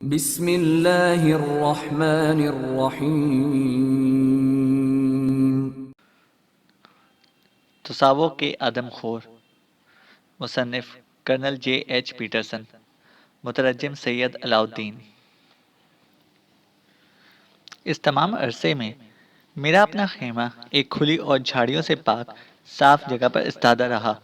बिस्मिल्लाहिर्रहमानिर्रहीम। तसावुफ़ के आदमखोर। मुसन्निफ़ कर्नल J.H. पीटरसन। मुतरज्जिम सैयद अलाउद्दीन। इस तमाम अरसे में मेरा अपना खेमा एक खुली और झाड़ियों से पाक साफ जगह पर इस्तादा रहा,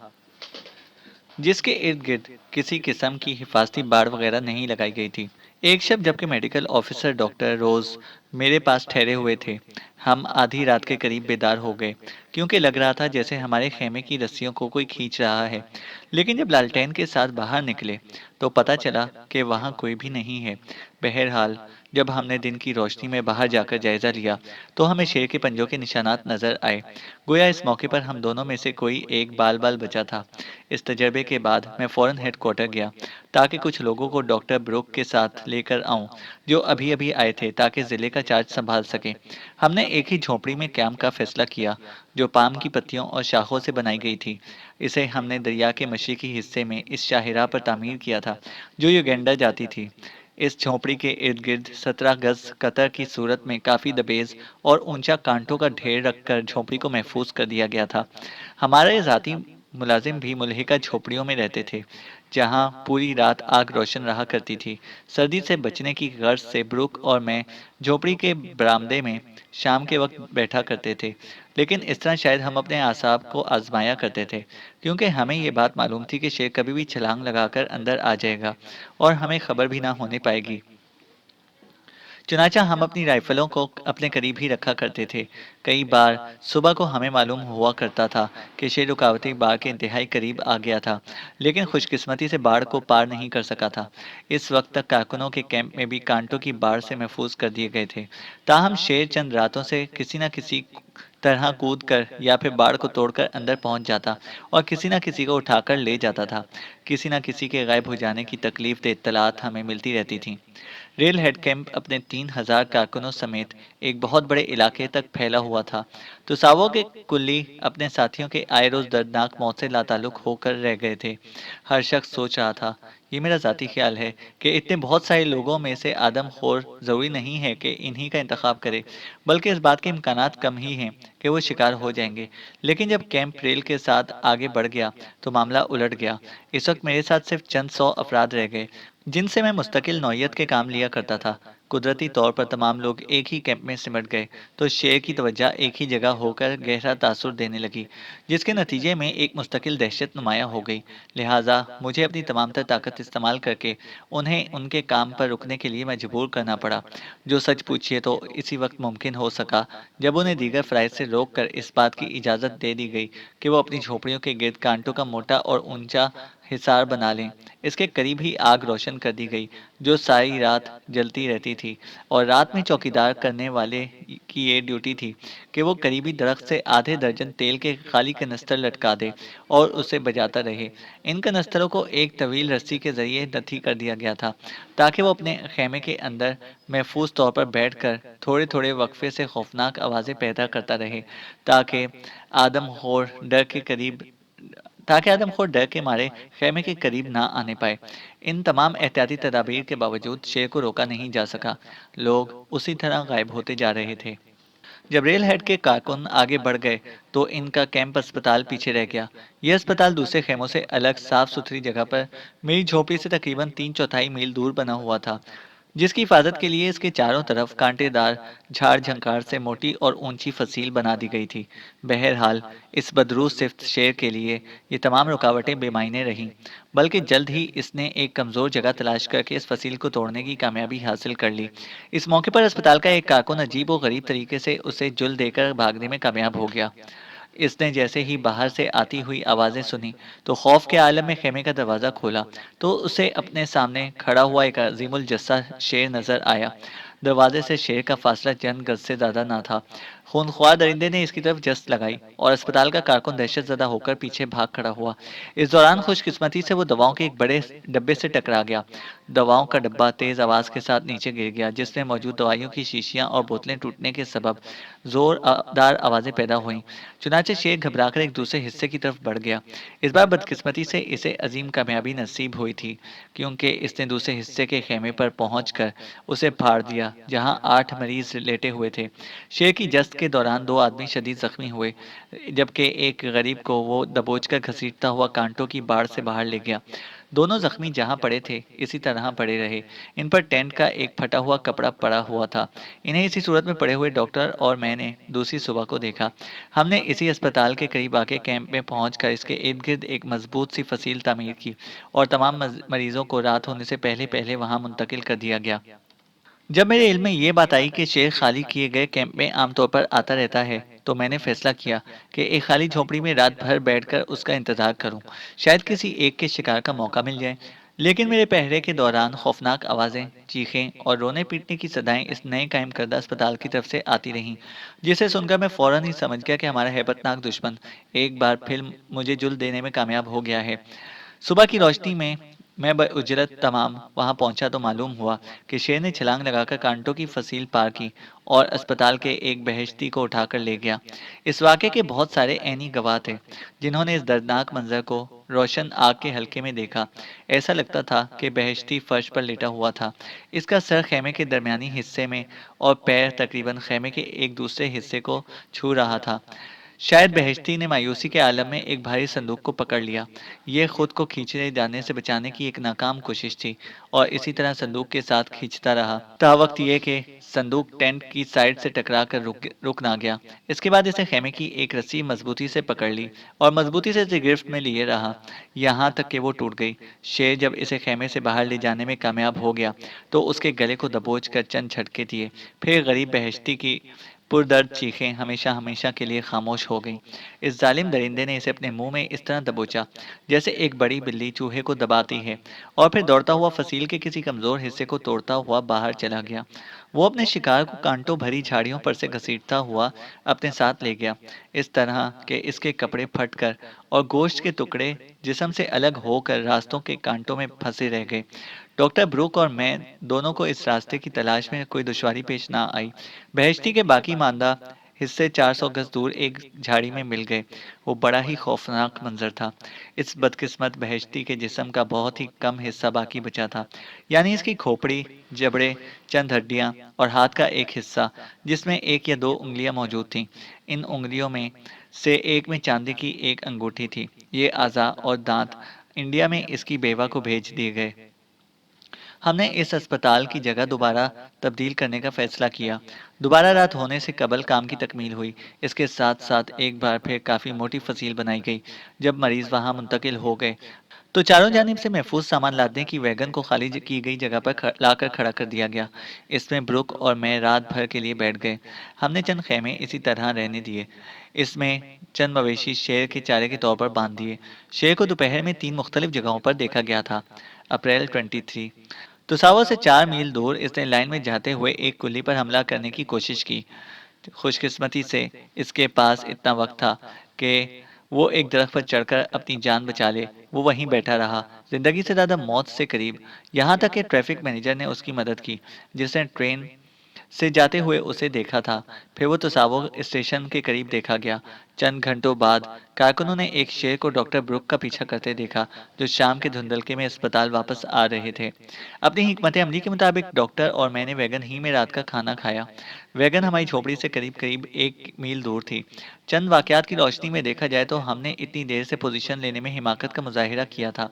जिसके इर्द गिर्द किसी किस्म की हिफाजती बाड़ वगैरह नहीं लगाई गई थी। एक शब जबकि मेडिकल ऑफिसर डॉक्टर रोज मेरे पास ठहरे हुए थे, हम आधी रात के करीब बेदार हो गए, क्योंकि लग रहा था जैसे हमारे खेमे की रस्सियों को कोई खींच रहा है। लेकिन जब लालटेन के साथ बाहर निकले तो पता चला कि वहाँ कोई भी नहीं है। बहरहाल, जब हमने दिन की रोशनी में बाहर जाकर जायजा लिया तो हमें शेर के पंजों के निशानात नजर आए। गोया इस मौके पर हम दोनों में से कोई एक बाल बाल बचा था। इस तजर्बे के बाद मैं फौरन हेडक्वार्टर गया ताकि कुछ लोगों को डॉक्टर ब्रुक के साथ लेकर आऊं, जो अभी अभी आए थे, ताकि जिले का चार्ज संभाल सकें। हमने एक ही झोपड़ी में कैंप का फैसला किया, जो पाम की पत्तियों और शाखों से बनाई गई थी। इसे हमने दरिया के मशरिकी हिस्से में इस शाहिरा पर तामीर किया था जो युगेंडा जाती थी। इस झोपड़ी के इर्द गिर्द 17 गज कतर की सूरत में काफी दबेज और ऊंचा कांटों का ढेर रखकर झोपड़ी को महफूज कर दिया गया था। हमारे जाती मुलाजिम भी मुल्हिका झोपड़ियों में रहते थे, जहां पूरी रात आग रोशन रहा करती थी। सर्दी से बचने की गर्ज से ब्रुक और मैं झोपड़ी के बरामदे में शाम के वक्त बैठा करते थे, लेकिन इस तरह शायद हम अपने आसाब को आजमाया करते थे, क्योंकि हमें ये बात मालूम थी कि शेर कभी भी छलांग लगाकर अंदर आ जाएगा और हमें खबर भी ना होने पाएगी। चुनाचा हम अपनी राइफलों को अपने करीब ही रखा करते थे। कई बार सुबह को हमें मालूम हुआ करता था कि शेर रुकावती बाढ़ के इंतहाई करीब आ गया था, लेकिन खुशकिस्मती से बाढ़ को पार नहीं कर सका था। इस वक्त तक कारकुनों के कैंप में भी कांटों की बाढ़ से महफूज कर दिए गए थे। ताहम शेर चंद रातों से किसी न किसी तरह कूद कर या फिर बाढ़ को तोड़कर अंदर पहुंच जाता और किसी न किसी को उठाकर ले जाता था। किसी न किसी के गायब हो जाने की तकलीफ दे इत्तलात हमें मिलती रहती थी। रेल हेड कैंप अपने 3,000 कारकुनों समेत एक बहुत बड़े इलाके तक फैला हुआ था। तुसावो के कुल्ली अपने साथियों के आए रोज दर्दनाक मौत से लाताल्लुक होकर रह गए थे। हर शख्स सोच रहा था, ये मेरा जाती ख्याल है, कि इतने बहुत सारे लोगों में से आदमखोर जरूरी नहीं है कि इन्हीं का इंतखाब करे, बल्कि इस बात के इम्कानात कम ही हैं कि वो शिकार हो जाएंगे। लेकिन जब कैंप रेल के साथ आगे बढ़ गया तो मामला उलट गया। इस वक्त मेरे साथ सिर्फ चंद 100 अफराद रह गए, जिनसे मैं मुस्तकिल नौयत के काम लिया करता था। कुदरती तौर पर तमाम लोग एक ही कैंप में सिमट गए तो शेर की तवज्जो एक ही जगह होकर गहरा तासुर देने लगी, जिसके नतीजे में एक मुस्तकिल दहशत नुमाया हो गई। लिहाजा मुझे अपनी तमाम तर ताकत इस्तेमाल करके उन्हें उनके काम पर रुकने के लिए मजबूर करना पड़ा, जो सच पूछिए तो इसी वक्त मुमकिन हो सका जब उन्हें दीगर फ्लाइट से रोक कर इस बात की इजाज़त दे दी गई कि वो अपनी झोपड़ियों के गिर्द कांटों का मोटा और ऊंचा हिसार बना लें। इसके करीब ही आग रोशन कर दी गई, जो सारी रात जलती रहती थी, और रात में चौकीदार करने वाले की ये ड्यूटी थी कि वो करीबी दरख्त से आधे दर्जन तेल के खाली कनस्तर लटका दे और उसे बजाता रहे। इन कनस्तरों को एक तवील रस्सी के जरिए नथी कर दिया गया था, ताकि वो अपने खेमे के अंदर महफूज तौर पर बैठकर थोड़े थोड़े वक्फे से खौफनाक आवाज़ें पैदा करता रहे, ताकि आदमखोर डर के करीब ताकि आदमखोर डर के मारे खेमे के करीब ना आने पाए। इन तमाम एहतियाती तदाबीर के बावजूद शेर को रोका नहीं जा सका। लोग उसी तरह गायब होते जा रहे थे। जब रेल हेड के कारकुन आगे बढ़ गए तो इनका कैंप अस्पताल पीछे रह गया। यह अस्पताल दूसरे खेमों से अलग साफ सुथरी जगह पर मेरी झोपड़ी से तकरीबन 3/4 मील दूर बना हुआ था, जिसकी हिफाजत के लिए इसके चारों तरफ कांटेदार झाड़ झंकार से मोटी और ऊंची फसील बना दी गई थी। बहरहाल, इस बदरूस सिफ्त शेर के लिए ये तमाम रुकावटें बेमायने रहीं, बल्कि जल्द ही इसने एक कमजोर जगह तलाश करके इस फसील को तोड़ने की कामयाबी हासिल कर ली। इस मौके पर अस्पताल का एक कारकुन अजीब और गरीब तरीके से उसे जुल देकर भागने में कामयाब हो गया। इसने जैसे ही बाहर से आती हुई आवाजें सुनी तो खौफ के आलम में खेमे का दरवाजा खोला तो उसे अपने सामने खड़ा हुआ एक अजीमुल जस्सा शेर नजर आया। दरवाजे से शेर का फासला चंद गज से ज्यादा ना था। खूनख्वार दरिंदे ने इसकी तरफ जस्त लगाई और अस्पताल का कारकुन दहशतजदा होकर पीछे भाग खड़ा हुआ। इस दौरान खुशकिस्मती से वो दवाओं के एक बड़े डब्बे से टकरा गया। दवाओं का डब्बा तेज आवाज के साथ नीचे गिर गया, जिसमें मौजूद दवाइयों की शीशियां और बोतलें टूटने के सबब जोरदार आवाजें पैदा हुईं। चुनाचे शेख घबराकर एक दूसरे हिस्से की तरफ बढ़ गया। इस बार बदकिस्मती से इसे अजीम कामयाबी नसीब हुई थी, क्योंकि इसने दूसरे हिस्से के खेमे पर पहुंचकर उसे फाड़ दिया, जहां 8 मरीज लेटे हुए थे। शेर की जस्त के दौरान 2 आदमी शदीद जख्मी हुए, जबकि एक गरीब को वो दबोचकर घसीटता हुआ कांटों की बाढ़ से बाहर ले गया। दोनों जख्मी जहां पड़े थे, इसी तरह पड़े रहे। इन पर टेंट का एक फटा हुआ कपड़ा पड़ा हुआ था। इन्हें इसी सूरत में पड़े हुए डॉक्टर और मैंने दूसरी सुबह को देखा। हमने इसी अस्पताल के करीब आके कैंप में पहुंचकर इसके इर्द-गिर्द एक मजबूत सी फसील तामीर की और तमाम मरीजों को रात होने से पहले-पहले वहां मुंतकिल कर दिया गया। जब मेरे इल्म में ये बात आई कि शेर खाली किए गए कैंप में आमतौर पर आता रहता है, तो मैंने फैसला किया कि एक खाली झोपड़ी में रात भर बैठकर उसका इंतजार करूं। शायद किसी एक के शिकार का मौका मिल जाए। लेकिन मेरे पहरे के दौरान खौफनाक आवाजें, चीखें और रोने पीटने की सदाएं इस नए कायम करदा अस्पताल की तरफ से आती रहीं, जिसे सुनकर मैं फौरन ही समझ गया कि हमारा हैबतनाक दुश्मन एक बार फिर मुझे जुल देने में कामयाब हो गया है। सुबह की रोशनी में मैं उजरत तमाम वहां पहुंचा तो मालूम हुआ कि शेर ने छलांग लगाकर कांटों की फसील पार की और अस्पताल के एक बहश्ती को उठाकर ले गया। इस वाक़े के बहुत सारे ऐनी गवाह थे, जिन्होंने इस दर्दनाक मंजर को रोशन आग के हल्के में देखा। ऐसा लगता था कि बहश्ती फर्श पर लेटा हुआ था। इसका सर खेमे के दरमियानी हिस्से में और पैर तकरीबन खेमे के एक दूसरे हिस्से को छू रहा था। शायद बेहेश्ती ने मायूसी के आलम में एक भारी संदूक को पकड़ लिया। यह खुद को खींचने जाने से बचाने की एक नाकाम कोशिश थी और इसी तरह संदूक के साथ खींचता रहा। तावक्त यह कि संदूक टेंट की साइड से टकरा कर रुक ना गया। इसके बाद इसे खेमे की एक रस्सी मजबूती से पकड़ ली और मजबूती से इसे गिरफ्त में लिए रहा, यहाँ तक कि वो टूट गई। शेर जब इसे खेमे से बाहर ले जाने में कामयाब हो गया, तो उसके गले को दबोच कर चंद झटके दिए। फिर गरीब बेहेश्ती की पुरदर्द चीखें हमेशा हमेशा के लिए खामोश हो गईं। इस जालिम दरिंदे ने इसे अपने मुंह में इस तरह दबोचा, जैसे एक बड़ी बिल्ली चूहे को दबाती है, और फिर दौड़ता हुआ फसील के किसी कमजोर हिस्से को तोड़ता हुआ बाहर चला गया। वो अपने शिकार को कांटों भरी झाड़ियों पर से घसीटता हुआ अपने साथ ले गया, इस तरह के इसके कपड़े फटकर और गोश्त के टुकड़े जिस्म से अलग होकर रास्तों के कांटों में फंसे रह गए। डॉक्टर ब्रूक और मैं दोनों को इस रास्ते की तलाश में कोई दुश्वारी पेश ना आई। बहश्ती के बाकी मांदा हिस्से 400 गज दूर एक झाड़ी में मिल गए। वो बड़ा ही खौफनाक मंजर था। इस बदकिस्मत बहश्ती के जिस्म का बहुत ही कम हिस्सा बाकी बचा था, यानी इसकी खोपड़ी, जबड़े, चंद हड्डियां और हाथ का एक हिस्सा, जिसमें एक या दो उंगलियां मौजूद थीं। इन उंगलियों में से एक में चांदी की एक अंगूठी थी। ये आज़ा और दांत इंडिया में इसकी बेवा को भेज दिए गए। हमने इस अस्पताल की जगह दोबारा तब्दील करने का फैसला किया। दोबारा रात होने से कबल काम की तकमील हुई। इसके साथ-साथ एक बार फिर काफ़ी मोटी फसील बनाई गई। जब मरीज़ वहाँ मुंतकिल हो गए, तो चारों जानिब से महफूज सामान लादने की वैगन को खाली की गई जगह पर लाकर खड़ा कर दिया गया। इसमें ब्रुक और मैं रात भर के लिए बैठ गए। हमने चंद खेमे इसी तरह रहने दिए। इसमें चंद मवेशी शेर के चारे के तौर पर बांध दिए। शेर को दोपहर में 3 मुख्तलिफ जगहों पर देखा गया था। अप्रैल 23 तुसावा से 4 मील दूर इसने लाइन में जाते हुए एक कुल्ली पर हमला करने की कोशिश की। खुशकिस्मती से इसके पास इतना वक्त था कि वो एक दरख्त पर चढ़कर अपनी जान बचा ले। वो वहीं बैठा रहा, जिंदगी से ज़्यादा मौत से करीब, यहाँ तक कि ट्रैफिक मैनेजर ने उसकी मदद की, जिसने ट्रेन से जाते हुए उसे देखा था। फिर वो तसावो स्टेशन के करीब देखा गया। चंद घंटों बाद कारकुनों ने एक शेर को डॉक्टर ब्रुक का पीछा करते देखा, जो शाम के धुंधलके में अस्पताल वापस आ रहे थे। अपनी हिकमत अमली के मुताबिक डॉक्टर और मैंने वैगन ही में रात का खाना खाया। वैगन हमारी झोपड़ी से करीब करीब 1 मील दूर थी। चंद वाकयात की रोशनी में देखा जाए तो हमने इतनी देर से पोजीशन लेने में हिमाकत का मुजाहिरा किया था।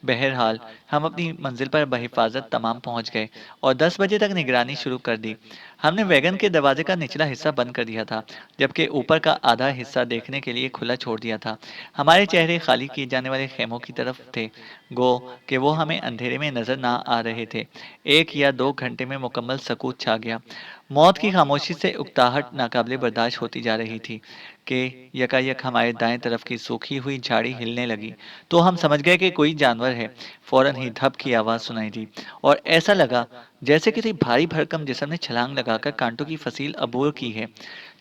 बहरहाल हम अपनी मंजिल पर बहिफाजत तमाम पहुंच गए और 10 बजे तक निगरानी शुरू कर दी। हमने वैगन के दरवाजे का निचला हिस्सा बंद कर दिया था, जबकि ऊपर का आधा हिस्सा देखने के लिए खुला छोड़ दिया था। हमारे चेहरे खाली किए जाने वाले खेमों की तरफ थे, गो कि वो हमें अंधेरे में नजर ना आ रहे थे। 1 या 2 घंटे में मुकम्मल सकूत छा गया। मौत की खामोशी से उकताहट नाकाबिले बर्दाश्त होती जा रही थी कि यकायक हमारे दाएं तरफ की सूखी हुई झाड़ी हिलने लगी, तो हम समझ गए कि कोई जानवर है। फौरन ही धप की आवाज़ सुनाई दी और ऐसा लगा जैसे किसी भारी भरकम जिस्म ने छलांग लगाकर कांटों की फसील अबूर की है।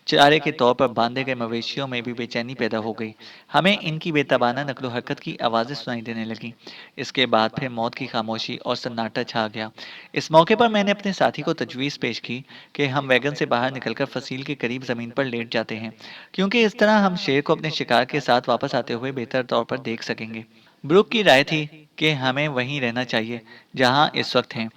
चारे के तौर पर बांधे गए मवेशियों में भी बेचैनी पैदा हो गई। हमें इनकी बेतबाना नकलो हरकत की आवाज़ें सुनाई देने लगीं। इसके बाद फिर मौत की खामोशी और सन्नाटा छा गया। इस मौके पर मैंने अपने साथी को तजवीज़ पेश की कि हम वैगन से बाहर निकलकर फसील के करीब ज़मीन पर लेट जाते हैं, क्योंकि इस तरह हम शेर को अपने शिकार के साथ वापस आते हुए बेहतर तौर पर देख सकेंगे। ब्रूक की राय थी कि हमें वहीं रहना चाहिए जहाँ इस वक्त हैं।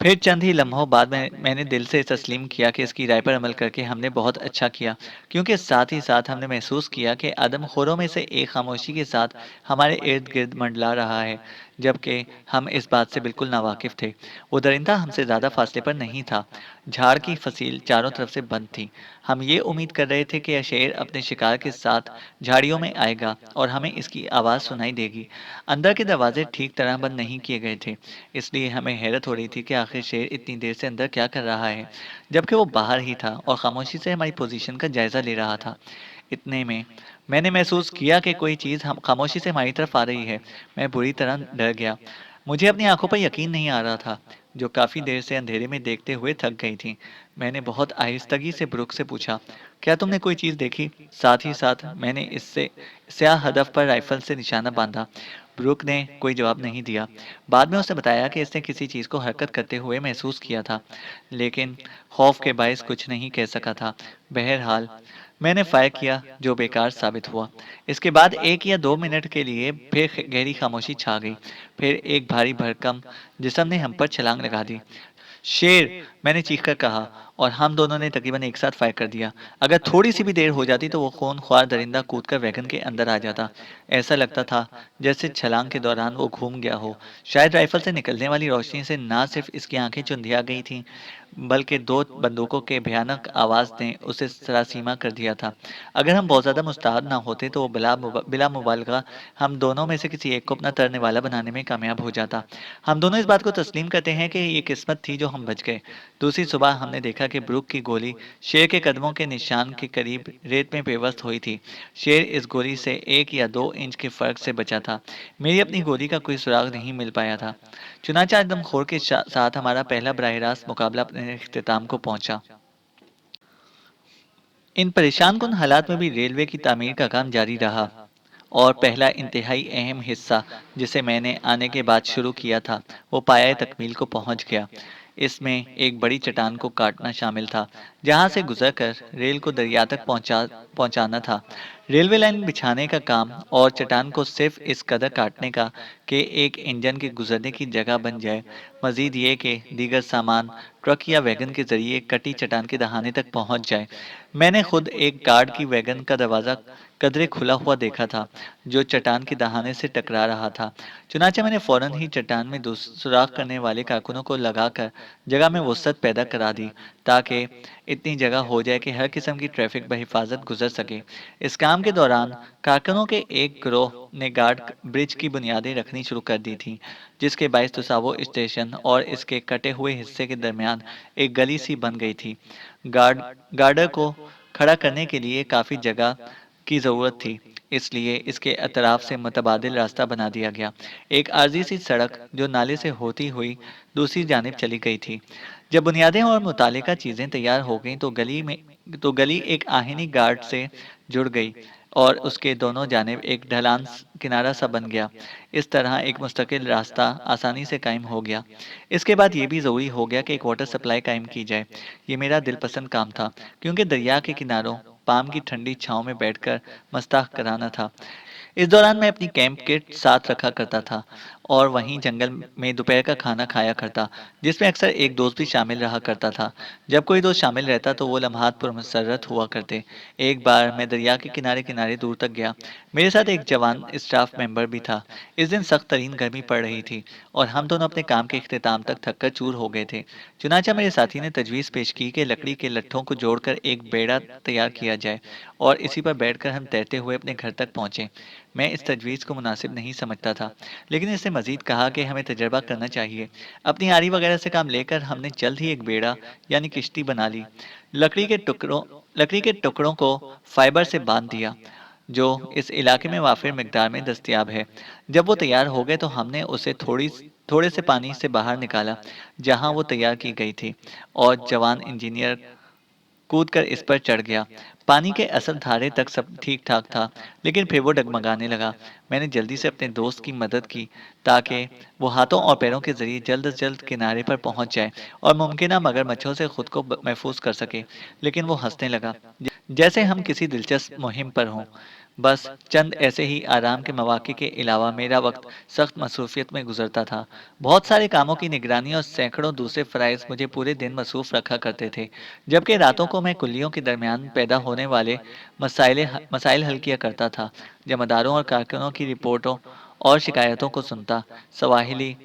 फिर चंद ही लम्हों बाद मैंने दिल से तस्लीम किया कि इसकी राय पर अमल करके हमने बहुत अच्छा किया, क्योंकि साथ ही साथ हमने महसूस किया कि आदमखोरों में से एक खामोशी के साथ हमारे इर्द गिर्द मंडला रहा है, जबकि हम इस बात से बिल्कुल नावाकिफ थे। वो दरिंदा हमसे ज़्यादा फासले पर नहीं था। झाड़ की फसील चारों तरफ से बंद थी। हम ये उम्मीद कर रहे थे कि यह शेर अपने शिकार के साथ झाड़ियों में आएगा और हमें इसकी आवाज़ सुनाई देगी। अंदर के दरवाजे ठीक तरह बंद नहीं किए गए थे, इसलिए हमें हैरत हो रही थी कि आखिर शेर इतनी देर से अंदर क्या कर रहा है, जबकि वो बाहर ही था और खामोशी से हमारी पोजीशन का जायजा ले रहा था। इतने में मैंने महसूस किया कि कोई चीज़ हम खामोशी से हमारी तरफ आ रही है। मैं बुरी तरह डर गया। मुझे अपनी आंखों पर यकीन नहीं आ रहा था, जो काफ़ी देर से अंधेरे में देखते हुए थक गई थी। मैंने बहुत आहिस्तगी से ब्रुक से पूछा, क्या तुमने कोई चीज़ देखी? साथ ही साथ मैंने इससे स्याह हदफ पर राइफल से निशाना बांधा। ब्रुक ने कोई जवाब नहीं दिया। बाद में उसने बताया कि इसने किसी चीज़ को हरकत करते हुए महसूस किया था, लेकिन खौफ के बायस कुछ नहीं कह सका था। बहरहाल मैंने फायर किया, जो बेकार साबित हुआ। इसके बाद 1 या 2 मिनट के लिए फिर गहरी खामोशी छा गई। फिर एक भारी भरकम जिस्म ने हम पर छलांग लगा दी। शेर! मैंने चीखकर कहा और हम दोनों ने तकरीबन एक साथ फायर कर दिया। अगर थोड़ी सी भी देर हो जाती तो वो खूनख्वार दरिंदा कूदकर वैगन के अंदर आ जाता। ऐसा लगता था जैसे छलांग के दौरान वो घूम गया हो। शायद राइफल से निकलने वाली रोशनी से ना सिर्फ इसकी आंखें चुंधिया गई थीं, बल्कि 2 बंदूकों के भयानक आवाज़ ने उसे सरासीमा कर दिया था। अगर हम बहुत ज़्यादा मुस्तैद ना होते तो वो बिला मुबालगा हम दोनों में से किसी एक को अपना तैरने वाला बनाने में कामयाब हो जाता। हम दोनों इस बात को तस्लीम करते हैं कि ये किस्मत थी जो हम बच गए। दूसरी सुबह हमने देखा कि ब्रूक की गोली शेर के कदमों के निशान के करीब रेत में पेवस्त हुई थी। शेर इस गोली से 1 या 2 इंच के फ़र्क से बचा था। मेरी अपनी गोली का कोई सुराग नहीं मिल पाया था। चुनांचे आदमखोर के साथ हमारा पहला बराह रास्त मुकाबला अपने इख्तिताम को पहुंचा। इन परेशान कुन हालात में भी रेलवे की तामीर का काम जारी रहा और पहला इंतहाई अहम हिस्सा, जिसे मैंने आने के बाद शुरू किया था, वो पाया तकमील को पहुंच गया। इसमें एक बड़ी चट्टान को काटना शामिल था, जहां से गुजरकर रेल को दरिया तक पहुंचाना था। रेलवे लाइन बिछाने का काम और चट्टान को सिर्फ इस कदर काटने का कि एक इंजन के गुजरने की जगह बन जाए। मजीद ये कि दीगर सामान ट्रक या वैगन के जरिए कटी चट्टान के दहाने तक पहुंच जाए। मैंने खुद एक गार्ड की वैगन का दरवाज़ा कदरे खुला हुआ देखा था, जो चट्टान के दहाने से टकरा रहा था। चुनांचे मैंने फौरन ही चट्टान में सुराख करने वाले कारकुनों को लगाकर जगह में वसअत पैदा करा दी, ताकि इतनी जगह हो जाए कि हर किस्म की ट्रैफिक बहिफाजत गुजर सके। इस काम के दौरान कारकुनों के एक गिरोह ने गार्ड ब्रिज की बुनियादें रखनी शुरू कर दी थीं, जिसके बायस तुसावो स्टेशन और इसके कटे हुए हिस्से के दरमियान एक गली सी बन गई थी। गार्डर को खड़ा करने के लिए काफ़ी जगह की ज़रूरत थी, इसलिए इसके अतराफ से मुतबादिल रास्ता बना दिया गया। एक आर्जी सी सड़क जो नाले से होती हुई दूसरी जानिब चली गई थी। जब बुनियादें और मुतालिका चीज़ें तैयार हो गईं तो गली एक आहिनी गार्ड से जुड़ गई और उसके दोनों जानिब एक ढलान किनारा सा बन गया। इस तरह एक मुस्तकिल रास्ता आसानी से कायम हो गया। इसके बाद ये भी ज़रूरी हो गया कि एक वाटर सप्लाई कायम की जाए। ये मेरा दिलपसंद काम था, क्योंकि दरिया के किनारों पाम की ठंडी छांव में बैठकर मस्ताह कराना था। इस दौरान मैं अपनी कैंप किट साथ रखा करता था और वहीं जंगल में दोपहर का खाना खाया करता, जिसमें अक्सर एक दोस्त भी शामिल रहा करता था। जब कोई दोस्त शामिल रहता तो वो लम्हात पुरमसरत हुआ करते। एक बार मैं दरिया के किनारे किनारे दूर तक गया। मेरे साथ एक जवान स्टाफ मेंबर भी था। इस दिन सख्त तरीन गर्मी पड़ रही थी और हम दोनों अपने काम के इख्तिताम तक थककर चूर हो गए थे। चुनांचा मेरे साथी ने तजवीज़ पेश की कि लकड़ी के लट्ठों को जोड़कर एक बेड़ा तैयार किया जाए और इसी पर बैठकर हम तैरते हुए अपने घर तक पहुंचे। मैं इस तजवीज़ को मुनासिब नहीं समझता था, लेकिन इसने मज़ीद कहा कि हमें तजर्बा करना चाहिए। अपनी आरी वगैरह से काम लेकर हमने जल्द ही एक बेड़ा यानी किश्ती बना ली। लकड़ी के टुकड़ों लकड़ी के टुकड़ों को फाइबर से बांध दिया, जो इस इलाके में वाफिर मिकदार में दस्तयाब है। जब वो तैयार हो गए तो हमने उसे थोड़े से पानी से बाहर निकाला, जहाँ वो तैयार की गई थी, और जवान इंजीनियर कूदकर इस पर चढ़ गया। पानी के असल धारे तक सब ठीक-ठाक था, लेकिन फिर वो डगमगाने लगा। मैंने जल्दी से अपने दोस्त की मदद की ताकि वो हाथों और पैरों के ज़रिए जल्द से जल्द किनारे पर पहुंच जाए और मुमकिन मगरमच्छों से खुद को महफूज कर सके। लेकिन वो हंसने लगा, जैसे हम किसी दिलचस्प मुहिम पर हों। बस चंद ऐसे ही आराम के मौके के अलावा मेरा वक्त सख्त मसरूफियत में गुजरता था। बहुत सारे कामों की निगरानी और सैकड़ों दूसरे फ़राइज़ मुझे पूरे दिन मसरूफ़ रखा करते थे, जबकि रातों को मैं कुल्लियों के दरमियान पैदा होने वाले मसाइल हल किया करता था। जमादारों और कारकुनों की रिपोर्टों और शिकायतों को सुनता, सवाहिली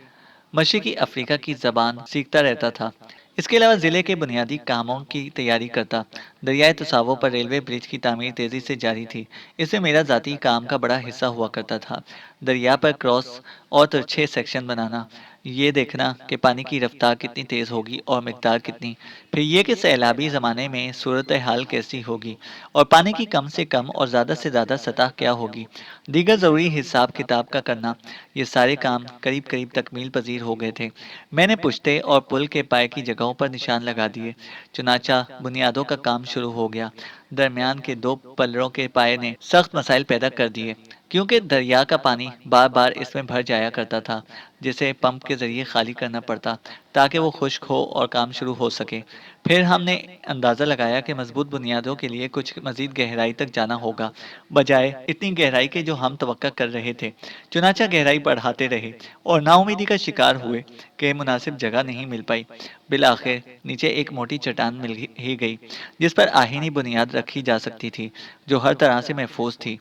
मशरिकी अफ्रीका की ज़बान सीखता रहता था। इसके अलावा ज़िले के बुनियादी कामों की तैयारी करता। दरियाई तसावों पर रेलवे ब्रिज की तामीर तेज़ी से जारी थी। इससे मेरा ज़ाती काम का बड़ा हिस्सा हुआ करता था। दरिया पर क्रॉस और तिरछे सेक्शन बनाना, ये देखना कि पानी की रफ्तार कितनी तेज़ होगी और मिकदार कितनी, फिर ये कि सैलाबी ज़माने में सूरत हाल कैसी होगी और पानी की कम से कम और ज़्यादा से ज़्यादा सतह क्या होगी। दीगर ज़रूरी हिसाब किताब का करना, ये सारे काम करीब करीब तकमील पजीर हो गए थे। मैंने पुश्ते और पुल के पाए की जगहों पर निशान लगा दिए। चुनाचा बुनियादों का काम शुरू हो गया। दरमियान के दो पल्लरों के पाए ने सख्त मसाइल पैदा कर दिए, क्योंकि दरिया का पानी बार बार इसमें भर जाया करता था, जिसे पंप के जरिए खाली करना पड़ता ताकि वो खुश्क हो और काम शुरू हो सके। फिर हमने अंदाज़ा लगाया कि मजबूत बुनियादों के लिए कुछ मजीद गहराई तक जाना होगा, बजाय इतनी गहराई के जो हम तवक्का कर रहे थे। चुनाचा गहराई बढ़ाते रहे और नाउमीदी का शिकार हुए कि मुनासिब जगह नहीं मिल पाई। बिलाखिर नीचे एक मोटी चट्टान मिल ही गई, जिस पर आहीनी बुनियाद रखी जा सकती थी, जो हर तरह से महफूज थी।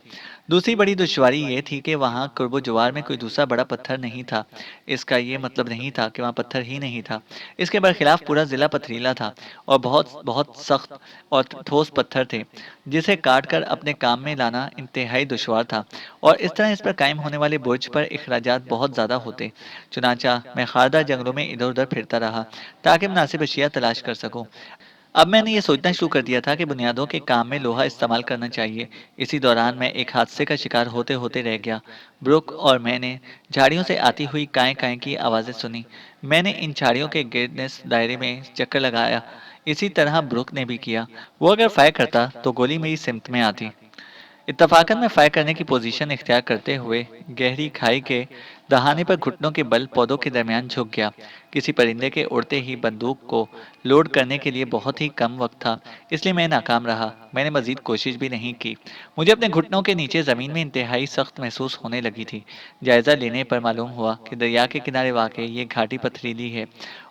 दूसरी बड़ी दुश्वारी ये थी कि वहाँ कुर्ब जवार में कोई दूसरा बड़ा पत्थर नहीं था। इसका ये मतलब नहीं था कि वहाँ पत्थर ही नहीं था। इसके बरखिलाफ पूरा ज़िला पथरीला था और बहुत बहुत सख्त और ठोस पत्थर थे, जिसे काट कर अपने काम में लाना इंतहाई दुश्वार था और इस तरह इस पर कायम होने वाले बुर्ज पर अखराजात बहुत ज़्यादा होते। चुनाचा मैं खारदा जंगलों में इधर उधर फिरता रहा ताकि मुनासिब अशिया तलाश कर सकूं। अब मैंने ये सोचना शुरू कर दिया था कि बुनियादों के काम में लोहा इस्तेमाल करना चाहिए। इसी दौरान मैं एक हादसे का शिकार होते होते रह गया। ब्रुक और मैंने झाड़ियों से आती हुई काएं काएं की आवाज़ें सुनी। मैंने इन झाड़ियों के गिरने दायरे में चक्कर लगाया। इसी तरह ब्रुक ने भी किया। वो अगर फायर करता तो गोली मेरी सिमत में आती। इत्तफाकन में फायर करने की पोजीशन इख्तियार करते हुए गहरी खाई के दहाने पर घुटनों के बल पौधों के दरमियान झुक गया। किसी परिंदे के उड़ते ही बंदूक को लोड करने के लिए बहुत ही कम वक्त था, इसलिए मैं नाकाम रहा। मैंने मजीद कोशिश भी नहीं की। मुझे अपने घुटनों के नीचे ज़मीन में इंतहाई सख्त महसूस होने लगी थी। जायज़ा लेने पर मालूम हुआ कि दरिया के किनारे वाक़ ये घाटी पथरीली है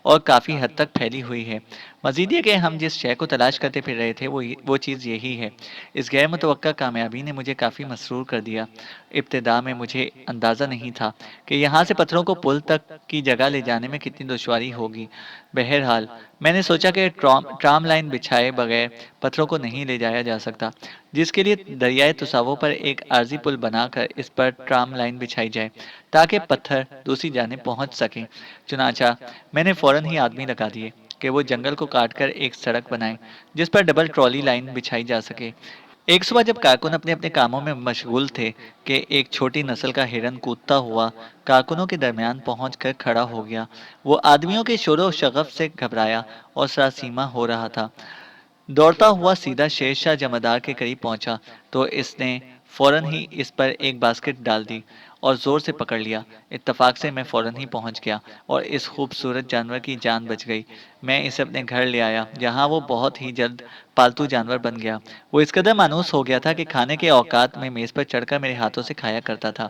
और काफ़ी हद तक फैली हुई है। मजीद ये कि हम जिस शय को तलाश करते फिर रहे थे वो चीज़ यही है। इस गैर मुतवक्का कामयाबी ने मुझे काफ़ी मसरूर कर दिया। इब्तिदा में मुझे अंदाज़ा नहीं था कि यहाँ से पत्थरों को पुल तक की जगह ले जाने में कितनी दुश्वारी होगी। बहरहाल मैंने सोचा कि ट्राम लाइन बिछाए बगैर पत्थरों को नहीं ले जाया जा सकता, जिसके लिए दरियाई तुसावों पर एक आर्जी पुल बनाकर इस पर ट्राम लाइन बिछाई जाए ताकि पत्थर दूसरी जानिब पहुंच सकें। चुनाचा मैंने फौरन ही आदमी लगा दिए कि वो जंगल को काटकर एक सड़क बनाएं जिस पर डबल ट्रॉली लाइन बिछाई जा सके। एक सुबह जब कारकुन अपने अपने कामों में मशगूल थे कि एक छोटी नस्ल का हिरन कूदता हुआ कारकुनों के दरमियान पहुंचकर खड़ा हो गया। वो आदमियों के शोर शगफ से घबराया और सरासीमा हो रहा था। दौड़ता हुआ सीधा शेरशाह जमादार के करीब पहुंचा तो इसने फौरन ही इस पर एक बास्केट डाल दी और जोर से पकड़ लिया। इत्तफाक से मैं फौरन ही पहुंच गया और इस खूबसूरत जानवर की जान बच गई। मैं इसे अपने घर ले आया, जहां वो बहुत ही जल्द पालतू जानवर बन गया। वो इस कदर मानूस हो गया था कि खाने के औकात में मेज पर चढ़कर मेरे हाथों से खाया करता था।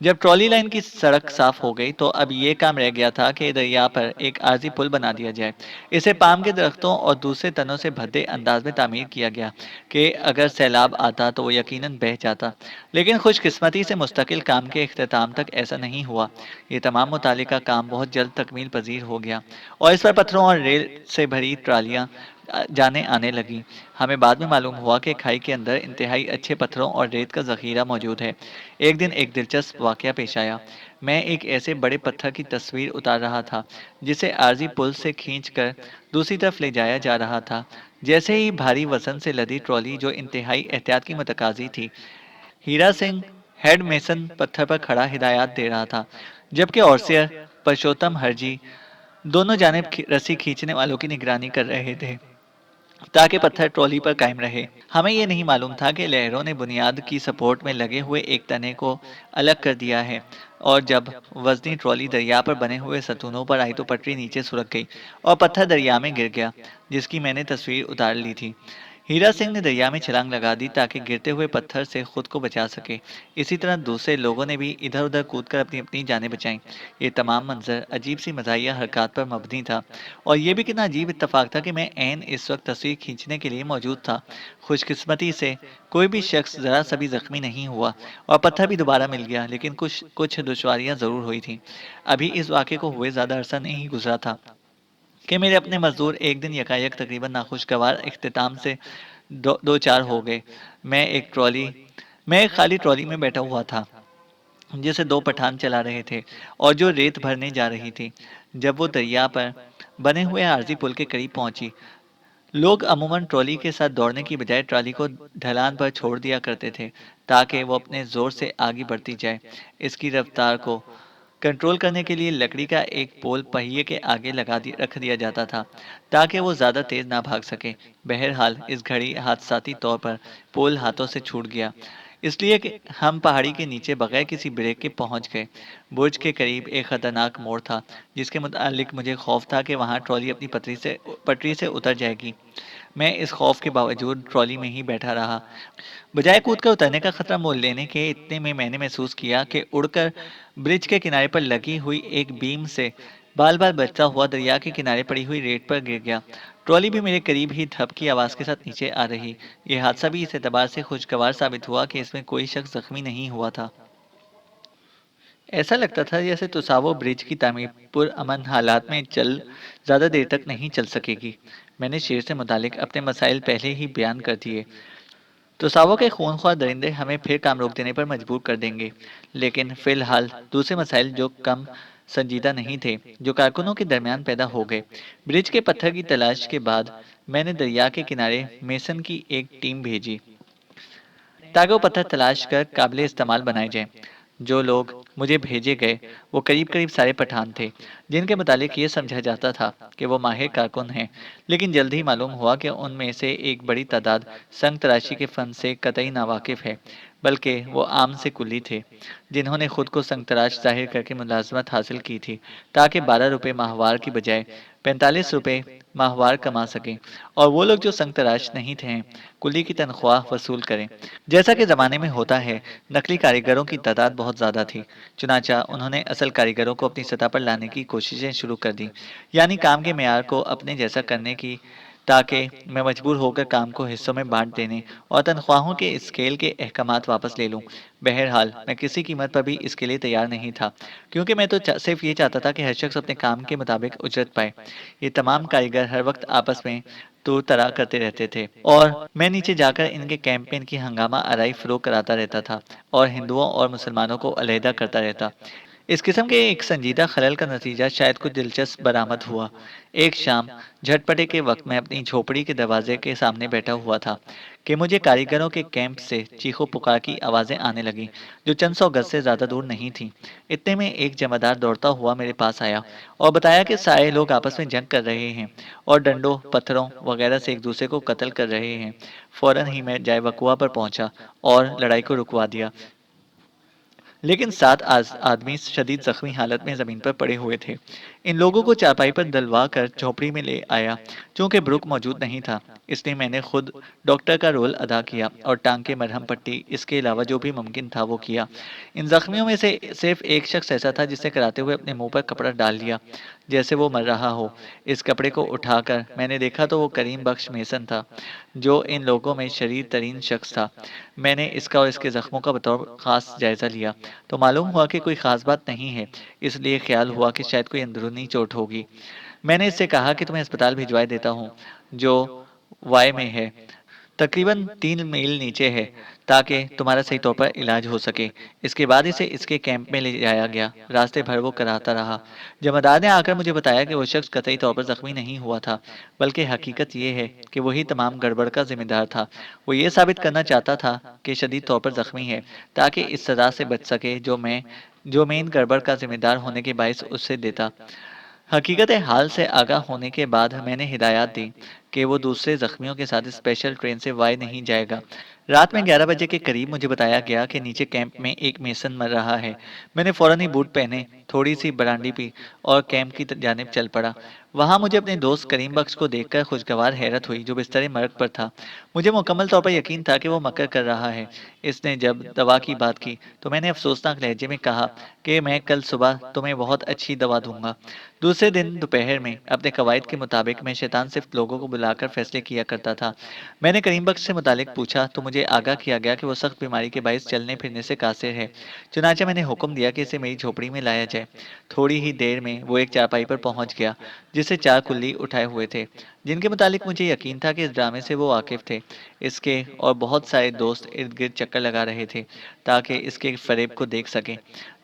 जब ट्रॉली लाइन की सड़क साफ हो गई तो अब ये काम रह गया था कि दरिया पर एक आर्जी पुल बना दिया जाए। इसे पाम के दरख्तों और दूसरे तनों से भद्दे अंदाज में तामीर किया गया कि अगर सैलाब आता तो वो यकीनन बह जाता। लेकिन खुशकिस्मती से मुस्तकिल काम के इख्तिताम तक ऐसा नहीं हुआ। ये तमाम मुतालिका काम बहुत जल्द तकमील पजीर हो गया और इस पर पत्थरों और रेल से भरी ट्रालियां जाने आने लगी। हमें बाद में मालूम हुआ कि खाई के अंदर इंतहाई अच्छे पत्थरों और रेत का जखीरा मौजूद है। एक दिन एक दिलचस्प वाकया पेश आया। मैं एक ऐसे बड़े पत्थर की तस्वीर उतार रहा था जिसे आर्जी पुल से खींचकर दूसरी तरफ ले जाया जा रहा था। जैसे ही भारी वजन से लदी ट्रॉली जो इंतहाई एहतियात की मतकाजी थी, हीरा सिंह हेड मेसन पत्थर पर खड़ा हिदायत दे रहा था, जबकि औरसियर परशोत्तम हरजी दोनों जानिब रस्सी खींचने वालों की निगरानी कर रहे थे। ताकि पत्थर ट्रॉली पर कायम रहे। हमें ये नहीं मालूम था कि लहरों ने बुनियाद की सपोर्ट में लगे हुए एक तने को अलग कर दिया है, और जब वजनी ट्रॉली दरिया पर बने हुए सतूनों पर आई तो पटरी नीचे सुलग गई और पत्थर दरिया में गिर गया, जिसकी मैंने तस्वीर उतार ली थी। हीरा सिंह ने दरिया में छलांग लगा दी ताकि गिरते हुए पत्थर से खुद को बचा सके। इसी तरह दूसरे लोगों ने भी इधर-उधर कूदकर अपनी-अपनी जानें बचाईं। ये तमाम मंज़र अजीब-सी मज़ाहिया हरकत पर मबनी था, और ये भी कितना अजीब इत्तेफ़ाक था कि मैं ऐन इस वक़्त तस्वीर खींचने के लिए मौजूद था। खुशकिस्मती से कोई भी शख्स ज़रा-सा भी ज़ख्मी नहीं हुआ और पत्थर भी दोबारा मिल गया, लेकिन कुछ कुछ दुश्वारियाँ ज़रूर हुई थीं। अभी इस वाक़ये को हुए ज़्यादा अरसा नहीं गुज़रा था कि मेरे अपने मज़दूर एक दिन यकायक तकरीबन नाखुशगवार इख्तिताम से दो चार हो गए। मैं एक ट्रॉली मैं एक खाली ट्रॉली में बैठा हुआ था, जिसे दो पठान चला रहे थे और जो रेत भरने जा रही थी। जब वो दरिया पर बने हुए आरज़ी पुल के करीब पहुंची, लोग अमूमन ट्रॉली के साथ दौड़ने की बजाय ट्रॉली को ढलान पर छोड़ दिया करते थे, ताकि वो अपने ज़ोर से आगे बढ़ती जाए। इसकी रफ्तार को कंट्रोल करने के लिए लकड़ी का एक पोल पहिए के आगे रख दिया जाता था, ताकि वो ज़्यादा तेज़ ना भाग सके। बहरहाल इस घड़ी हादसाती तौर पर पोल हाथों से छूट गया, इसलिए कि हम पहाड़ी के नीचे बगैर किसी ब्रेक के पहुंच गए। बुर्ज के करीब एक खतरनाक मोड़ था, जिसके मुतालिक मुझे खौफ था कि वहां ट्रॉली अपनी पटरी से उतर जाएगी। मैं इस खौफ के बावजूद ट्रॉली में ही बैठा रहा। बजाय कूदकर उतरने का खतरा मोल लेने के इतने में मैंने महसूस किया कि उड़कर ब्रिज के किनारे पर लगी हुई एक बीम से बाल बाल बचता हुआ दरिया के किनारे पड़ी हुई रेत पर गिर गया। ट्रॉली भी मेरे करीब ही धप की आवाज के साथ नीचे आ रही। यह हादसा भी इस एतबार से खुशगवार साबित हुआ कि इसमें कोई शख्स जख्मी नहीं हुआ था। ऐसा लगता था जैसे तुसावो ब्रिज की तामीर पुरअमन हालात में चल ज़्यादा देर तक नहीं चल सकेगी। मैंने शेर से मुतालिक अपने मसाइल पहले ही बयान कर दिए। तुसावो के खूनख्वार दरिंदे हमें फिर काम रोक देने पर मजबूर कर देंगे, लेकिन फिलहाल दूसरे मसाइल जो कम संजीदा नहीं थे, जो कारकुनों के दरमियान पैदा हो गए। ब्रिज के पत्थर की तलाश के बाद मैंने दरिया के किनारे मेसन की एक टीम भेजी, ताकि वो पत्थर तलाश कर काबिल इस्तेमाल बनाए जाएं। जो लोग मुझे भेजे गए वो करीब करीब सारे पठान थे, जिनके मुतालिक ये समझा जाता था कि वो माहिर कारकुन हैं, लेकिन जल्द ही मालूम हुआ कि उनमें से एक बड़ी तादाद संग तराशी के फन से कतई नावाकिफ है, बल्कि वो आम से कुली थे, जिन्होंने खुद को संग तराश जाहिर करके मुलाजमत हासिल की थी, ताकि 12 रुपये माहवार की बजाय 45 रुपये माहवार कमा सकें, और वो लोग जो संग तराश नहीं थे कुली की तनख्वाह वसूल करें। जैसा कि ज़माने में होता है, नकली कारीगरों की तादाद बहुत ज़्यादा थी। चुनांचे उन्होंने असल कारीगरों को अपनी सतह पर लाने की कोशिशें शुरू कर दीं, यानी काम के मेयार को अपने जैसा करने की, ताकि मैं मजबूर होकर काम को हिस्सों में बांट देने और तनख्वाहों के स्केल के अहकामात वापस ले लूं। बहरहाल मैं किसी कीमत पर भी इसके लिए तैयार नहीं था, क्योंकि मैं तो सिर्फ ये चाहता था कि हर शख्स अपने काम के मुताबिक उजरत पाए। ये तमाम कारीगर हर वक्त आपस में तो तरा करते रहते थे, और मैं नीचे जाकर इनके कैंप में इनकी हंगामा आराई फरोख कराता रहता था और हिंदुओं और मुसलमानों को अलहदा करता रहता। इस किस्म के एक संजीदा खलल का नतीजा शायद कुछ दिलचस्प बरामद हुआ। एक शाम झटपटे के वक्त मैं अपनी झोपड़ी के दरवाजे के सामने बैठा हुआ था कि मुझे कारीगरों के कैंप से चीखों पुकार की आवाज़ें आने लगीं, जो चंद सौ गज से ज़्यादा दूर नहीं थीं। इतने में एक जमादार दौड़ता हुआ मेरे पास आया और बताया कि सारे लोग आपस में जंग कर रहे हैं और डंडों, पत्थरों वगैरह से एक दूसरे को कत्ल कर रहे हैं। फौरन ही मैं जाय वकुआ पर पहुंचा और लड़ाई को रुकवा दिया, लेकिन 7 आदमी शदीद जख्मी हालत में ज़मीन पर पड़े हुए थे। इन लोगों को चारपाई पर डलवा कर झोपड़ी में ले आया। चूंकि ब्रुक मौजूद नहीं था, इसलिए मैंने खुद डॉक्टर का रोल अदा किया और टांग के मरहम पट्टी, इसके अलावा जो भी मुमकिन था वो किया। इन जख्मियों में से सिर्फ एक शख्स ऐसा था जिसने कराते हुए अपने मुंह पर कपड़ा डाल लिया, जैसे वो मर रहा हो। इस कपड़े को उठाकर मैंने देखा तो वो करीम बख्श मेसन था, जो इन लोगों में शरीर तरीन शख्स था। मैंने इसका और इसके जख्मों का बतौर खास जायजा लिया, तो मालूम हुआ कि कोई खास बात नहीं है, इसलिए ख्याल हुआ कि शायद कोई अंदरूनी चोट होगी। मैंने इससे कहा कि तुम्हें अस्पताल भिजवा देता हूँ, जो वाई में है, तकरीबन 3 मील नीचे है, ताकि तुम्हारा सही तौर पर इलाज हो सके। इसके बाद इसे इसके कैंप में ले जाया गया। रास्ते भर वो कराता रहा। जमादार ने आकर मुझे बताया कि वो शख्स कतई तौर पर जख्मी नहीं हुआ था, बल्कि हकीकत ये है कि वही तमाम गड़बड़ का जिम्मेदार था। वो ये साबित करना चाहता था कि शदीद तौर पर जख्मी है, ताकि इस सजा से बच सके जो मैं इन गड़बड़ का जिम्मेदार होने के बायस उससे देता। हकीकत हाल से आगाह होने के बाद मैंने हिदायत दी कि वो दूसरे जख्मियों के साथ स्पेशल ट्रेन से वाई नहीं जाएगा। रात में 11 बजे के करीब मुझे बताया गया कि नीचे कैंप में एक मेसन मर रहा है। मैंने फौरन ही बूट पहने, थोड़ी सी ब्रांडी पी और कैंप की जानिब चल पड़ा। वहां मुझे अपने दोस्त करीम बख्श को देखकर खुशगवार हैरत हुई, जो बिस्तरे मर्ग पर था। मुझे मुकम्मल तौर पर यकीन था कि वो मकर कर रहा है। इसने जब दवा की बात की तो मैंने अफसोसनाक लहजे में कहा कि मैं कल सुबह तुम्हें बहुत अच्छी दवा दूंगा। दूसरे दिन दोपहर में अपने कवायद के मुताबिक मैं शैतान सिर्फ लोगों को बुलाकर फैसले किया करता था। मैंने करीम बख्श से मुतालिक पूछा तो मुझे आगाह किया गया कि वो सख्त बीमारी के बायस चलने फिरने से कासिर है। चुनांचे मैंने हुक्म दिया कि इसे मेरी झोपड़ी में लाया जाए। थोड़ी ही देर में वो एक चारपाई पर पहुंच गया, जिसे चार कुल्ली उठाए हुए थे, जिनके मुतालिक मुझे यकीन था कि इस ड्रामे से वो वाकिफ थे। इसके और बहुत सारे दोस्त इर्द गिर्द चक्कर लगा रहे थे ताकि इसके फरेब को देख सकें।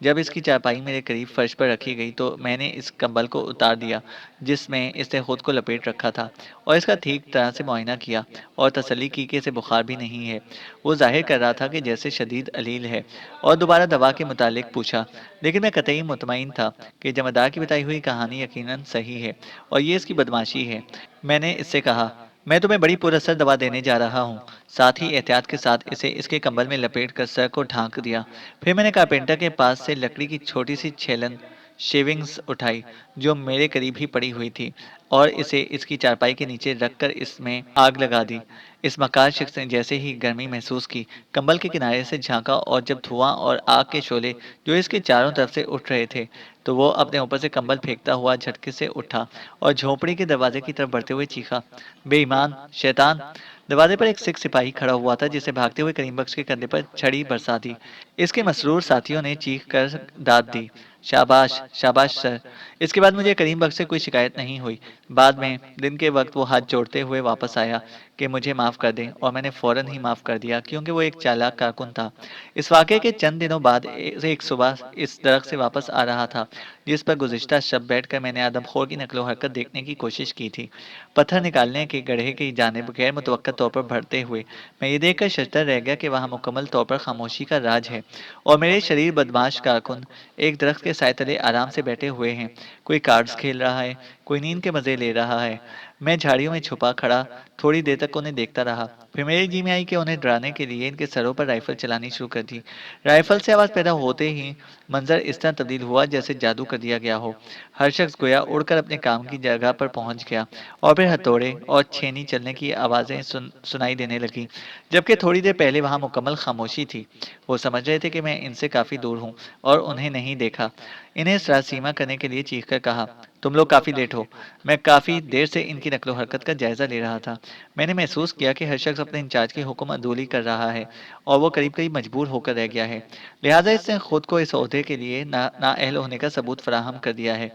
जब इसकी चारपाई मेरे करीब फर्श पर रखी गई तो मैंने इस कंबल को उतार दिया जिसमें इसने खुद को लपेट रखा था, और इसका ठीक तरह से मुआयना किया और तसल्ली की कि इसे बुखार भी नहीं है। वो जाहिर कर रहा था कि जैसे शदीद अलील है, और दोबारा दवा के मुतालिक पूछा, लेकिन मैं कतई मुतमईन था कि जमादार की बताई हुई कहानी यकीनन सही है और ये इसकी बदमाशी है। मैंने इससे कहा, मैं तुम्हें बड़ी पुरअसर दवा देने जा रहा हूँ। साथ ही एहतियात के साथ इसे इसके कंबल में लपेट कर सर को ढांक दिया। फिर मैंने कारपेंटर के पास से लकड़ी की छोटी सी छेलन शेविंग्स उठाई, जो मेरे करीब ही पड़ी हुई थी, और इसे इसकी चारपाई के नीचे रखकर इसमें आग लगा दी। इस मकार शख्स ने जैसे ही गर्मी महसूस की, कंबल के किनारे से झांका, और जब धुआं और आग के शोले जो इसके चारों तरफ से उठ रहे थे, तो वो अपने ऊपर से कंबल फेंकता हुआ झटके से उठा और झोपड़ी के दरवाजे की तरफ बढ़ते हुए चीखा, बेईमान, शैतान। दरवाजे पर एक सिख सिपाही खड़ा हुआ था, जिसे भागते हुए करीम बख्श के कंधे पर छड़ी बरसा दी। इसके मसरूर साथियों ने चीख कर दाद दी, शाबाश शाबाश सर। इसके बाद मुझे करीम बख्श से कोई शिकायत नहीं हुई। बाद में दिन के वक्त वो हाथ जोड़ते हुए वापस आया कि मुझे माफ़ कर दें, और मैंने फ़ौरन ही माफ़ कर दिया, क्योंकि वो एक चालाक कारकुन था। इस वाक़े के चंद दिनों बाद एक सुबह इस दरख्त से वापस आ रहा था, जिस पर गुज़िश्ता शब बैठकर मैंने आदमखोर की नकलो हरकत देखने की कोशिश की थी। पत्थर निकालने के गड्ढे की जानिब गैर मुतवक्का तौर पर बढ़ते हुए मैं ये देखकर शर्मसार रह गया कि वहाँ मुकम्मल तौर पर खामोशी का राज है, और मेरे शरीर बदमाश कारकुन एक दरख्त के साए तले आराम से बैठे हुए हैं। कोई कार्ड्स खेल रहा है, कोई नींद के मज़े ले रहा है। मैं झाड़ियों में छुपा खड़ा थोड़ी देर तक उन्हें देखता रहा। फिर मेरे जी में आई कि उन्हें डराने के लिए इनके सरों पर राइफल चलानी शुरू कर दी। राइफल से आवाज़ पैदा होते ही मंजर इस तरह तब्दील हुआ जैसे जादू कर दिया गया हो। हर शख्स गोया उड़कर अपने काम की जगह पर पहुंच गया, और फिर हथौड़े और छेनी चलने की आवाज़ें सुनाई देने लगीं। जबकि थोड़ी देर पहले वहां मुकम्मल खामोशी थी। वो समझ रहे थे कि मैं इनसे काफ़ी दूर हूँ और उन्हें नहीं देखा। इन्हें सरासीमा करने के लिए चीख कर कहा, तुम लोग काफ़ी लेट हो। मैं काफ़ी देर से इनकी नकलो हरकत का जायज़ा ले रहा था। मैंने महसूस किया कि हर शख्स अपने इंचार्ज की हुक्म अदूली कर रहा है, और वो करीब करीब मजबूर होकर रह गया है। लिहाजा इसने खुद को इस ओहदे के लिए नाअहल होने का सबूत फराहम कर दिया है।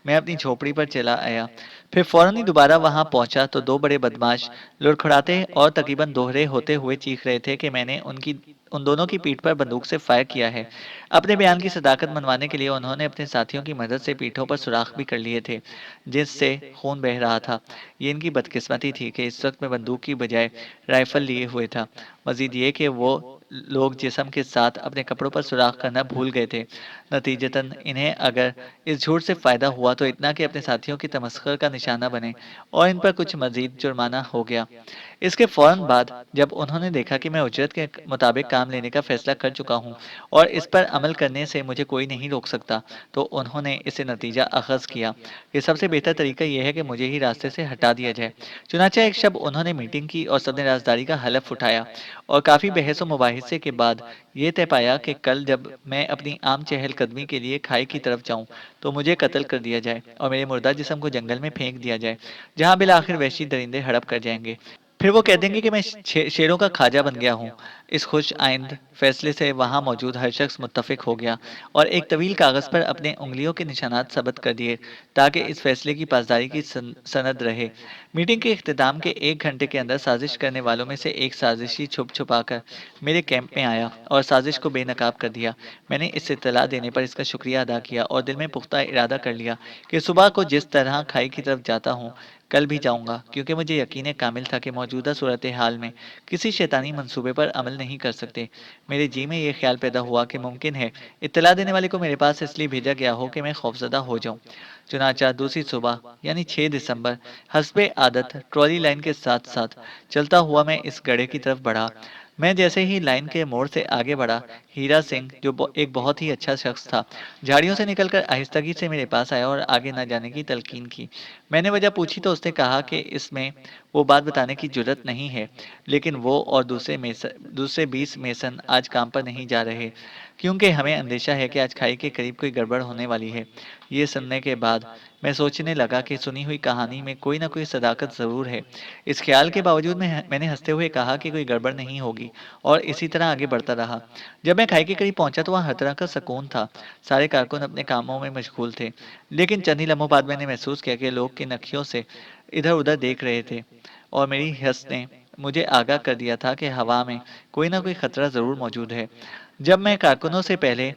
मैं अपनी झोपड़ी पर चला आया। फिर फौरन ही दोबारा वहां पहुंचा तो दो बड़े बदमाश लुढ़खड़ाते और तकरीबन दोहरे होते हुए चीख रहे थे कि मैंने उन दोनों की पीठ पर बंदूक से फायर किया है। अपने बयान की सदाकत मनवाने के लिए उन्होंने अपने साथियों की मदद से पीठों पर सुराख भी कर लिए थे, जिससे खून बह रहा था। ये इनकी बदकिस्मती थी कि इस वक्त मैं बंदूक की बजाय राइफल लिए हुए था। मजीद ये कि वो लोग जिस्म के साथ अपने कपड़ों पर सुराख करना भूल गए थे। नतीजतन इन्हें अगर इस झूठ से फ़ायदा हुआ तो इतना कि अपने साथियों की तमस्खर का निशाना बने, और इन पर कुछ मजीद जुर्माना हो गया। इसके फ़ौरन बाद जब उन्होंने देखा कि मैं उजरत के मुताबिक काम लेने का फ़ैसला कर चुका हूँ और इस पर अमल करने से मुझे कोई नहीं रोक सकता, तो उन्होंने इसे नतीजा अख़ज़ किया कि सबसे बेहतर तरीका यह है कि मुझे ही रास्ते से हटा दिया जाए। चुनांचे एक शब उन्होंने मीटिंग की और सबने राजदारी का हलफ उठाया, और काफ़ी बहस व मुबाहिसे के बाद ये तय पाया कि कल जब मैं अपनी आम चहलकदमी के लिए खाई की तरफ जाऊं, तो मुझे कत्ल कर दिया जाए और मेरे मुर्दा जिस्म को जंगल में फेंक दिया जाए, जहां बिल आखिर वहशी दरिंदे हड़प कर जाएंगे। फिर वो कह देंगे कि मैं शेरों का खाजा बन गया हूँ। इस खुश आइंद फैसले से वहां मौजूद हर शख्स मुत्तफिक हो गया और एक तवील कागज पर अपने उंगलियों के निशानात सबत कर दिए, ताकि इस फैसले की पासदारी की सनद रहे। मीटिंग के इख्तिताम के 1 घंटे के अंदर साजिश करने वालों में से एक साजिशी छुप छुपाकर मेरे कैंप में आया और साजिश को बेनकाब कर दिया। मैंने इस इत्तला देने पर इसका शुक्रिया अदा किया और दिल में पुख्ता इरादा कर लिया कि सुबह को जिस तरह खाई की तरफ जाता हूँ, कल भी जाऊंगा क्योंकि मुझे यकीन कामिल था कि मौजूदा सूरत हाल में किसी शैतानी मंसूबे पर अमल नहीं कर सकते। मेरे जी में ये ख्याल पैदा हुआ कि मुमकिन है इत्तला देने वाले को मेरे पास इसलिए भेजा गया हो कि मैं खौफजदा हो जाऊं। चुनाचा दूसरी सुबह यानी 6 दिसंबर हस्बे आदत ट्रॉली लाइन के साथ साथ चलता हुआ मैं इस गड्ढे की तरफ बढ़ा। मैं जैसे ही लाइन के मोड़ से आगे बढ़ा, हीरा सिंह जो एक बहुत ही अच्छा शख्स था, झाड़ियों से निकलकर आहिस्तगी से मेरे पास आया और आगे न जाने की तलकीन की। मैंने वजह पूछी तो उसने कहा कि इसमें वो बात बताने की जुर्रत नहीं है, लेकिन वो और दूसरे 20 मेसन आज काम पर नहीं जा रहे, क्योंकि हमें अंदेशा है कि आज खाई के करीब कोई गड़बड़ होने वाली है। ये सुनने के बाद मैं सोचने लगा कि सुनी हुई कहानी में कोई ना कोई सदाकत ज़रूर है। इस ख्याल के बावजूद मैंने हंसते हुए कहा कि कोई गड़बड़ नहीं होगी और इसी तरह आगे बढ़ता रहा। जब मैं खाई के करीब पहुंचा तो वहाँ हर तरह का सुकून था। सारे कारकुन अपने कामों में मशगूल थे, लेकिन चंद ही लम्हों बाद मैंने महसूस किया कि लोग की नखियों से इधर-उधर देख रहे थे और मेरी हंस ने मुझे आगाह कर दिया था कि हवा में कोई ना कोई खतरा ज़रूर मौजूद है। जब मैं कारकुनों से पहले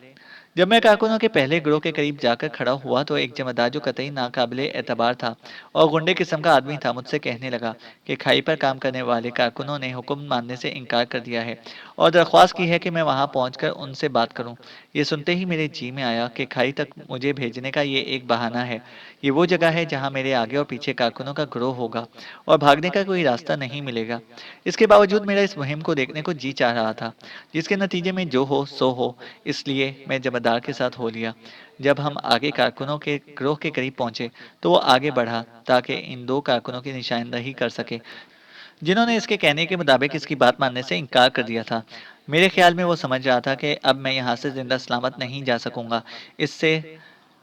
जब मैं कारकुनों के पहले गिरोह के करीब जाकर खड़ा हुआ तो एक जमादार जो कतई नाकाबिले एतबार था और गुंडे किस्म का आदमी था, मुझसे कहने लगा कि खाई पर काम करने वाले कारकुनों ने हुक्म मानने से इनकार कर दिया है और दरख्वास्त की है कि मैं वहां पहुंचकर उनसे बात करूं। ये सुनते ही मेरे जी में आया कि खाई तक मुझे भेजने का ये एक बहाना है। ये वो जगह है जहां मेरे आगे और पीछे कारकुनों का गिरोह होगा और भागने का कोई रास्ता नहीं मिलेगा। इसके बावजूद मेरा इस मुहिम को देखने को जी चाह रहा था, जिसके नतीजे में जो हो सो हो, इसलिए मैं जमादार के साथ हो लिया। जब हम आगे कारकुनों के गिरोह के करीब पहुंचे तो वो आगे बढ़ा ताकि इन दो कारकुनों की निशानदही कर सके, जिन्होंने इसके कहने के मुताबिक इसकी बात मानने से इनकार कर दिया था। मेरे ख्याल में वो समझ रहा था कि अब मैं यहाँ से जिंदा सलामत नहीं जा सकूंगा। इससे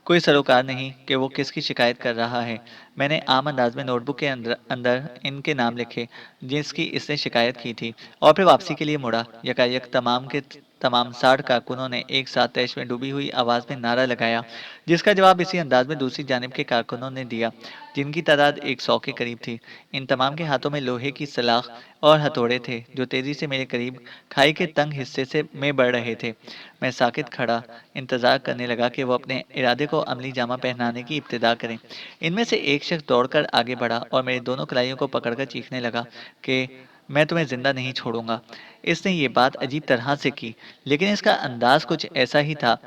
कोई सरोकार नहीं कि वो किसकी शिकायत कर रहा है। मैंने आम अंदाज में नोटबुक के अंदर अंदर इनके नाम लिखे जिसकी इसने शिकायत की थी और फिर वापसी के लिए मुड़ा। यकायक तमाम के तमाम 60 कारकुनों ने एक साथ तैश में डूबी हुई आवाज में नारा लगाया, जिसका जवाब इसी अंदाज में दूसरी जानिब के कारकुनों ने दिया, जिनकी तादाद 100 के करीब थी। इन तमाम के हाथों में लोहे की सलाख और हथौड़े थे जो तेजी से मेरे करीब खाई के तंग हिस्से से में बढ़ रहे थे। मैं साकित खड़ा इंतजार करने लगा कि वो अपने इरादे को अमली जामा पहनाने की इब्तिदा करें। इनमें से एक शख्स दौड़कर आगे बढ़ा और मेरी दोनों कलाइयों को पकड़कर चीखने लगा कि मैं तुम्हें जिंदा नहीं छोड़ूंगा। इसने ये बात अजीब तरह से की, लेकिन इसका अंदाज कुछ ऐसा ही था।